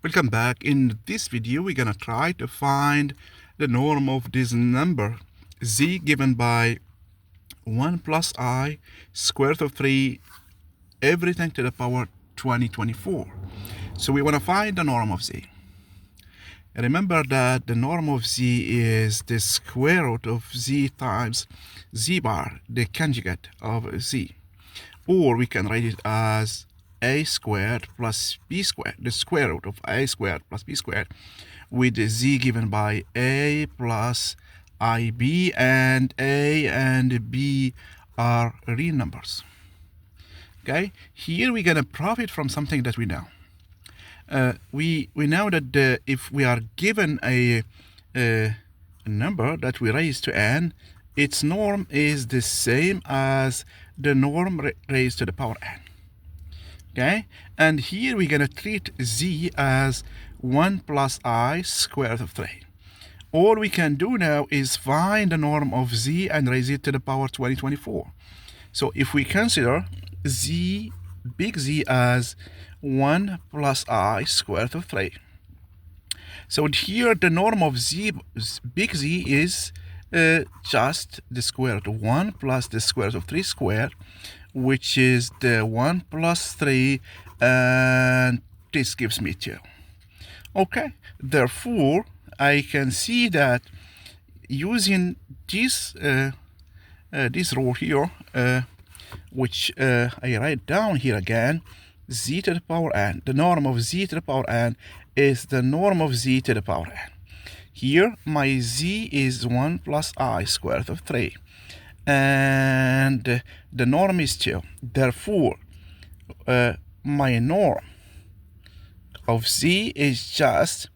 Welcome back. In this video, we're going to try to find the norm of this number z given by 1 plus I square root of 3 everything to the power 2024. So we want to find the norm of z. Remember that the norm of z is the square root of z times z bar, the conjugate of z. Or we can write it as a squared plus b squared, the square root of a squared plus b squared, with the z given by a plus ib, and a and b are real numbers. Okay, here we're gonna profit from something that we know. We know that if we are given a number that we raise to n, its norm is the same as the norm raised to the power n. Okay, and here we're gonna treat z as 1 plus I square root of 3. All we can do now is find the norm of z and raise it to the power 2024. So if we consider z, big Z, as 1 plus I square root of 3. So here the norm of z, big Z, is just the square root of 1 plus the square root of 3 squared, which is the 1 plus 3, and this gives me 2. Okay, therefore I can see that using this rule here, which I write down here again, z to the power n, the norm of z to the power n is the norm of z to the power n. Here my z is 1 plus I square root of 3. And the norm is 2. Therefore, my norm of z is just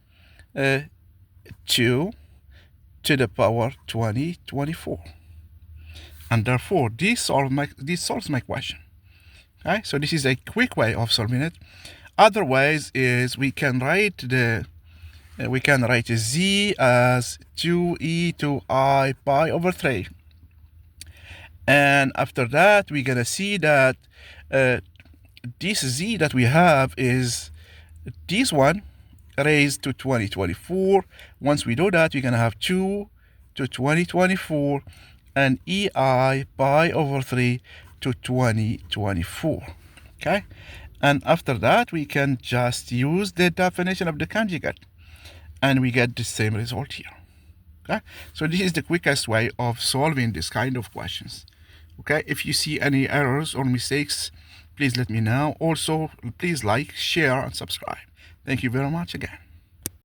2 to the power 2024. And therefore, this solves my question. Okay, so this is a quick way of solving it. Other ways is we can write z as 2e to I pi over 3. And after that, we're gonna see that this z that we have is this one raised to 2024. Once we do that, we're gonna have 2 to 2024 and ei pi over 3 to 2024. Okay, and after that, we can just use the definition of the conjugate, and we get the same result here. Okay, so this is the quickest way of solving this kind of questions. Okay, if you see any errors or mistakes, please let me know. Also, please like, share, and subscribe. Thank you very much again.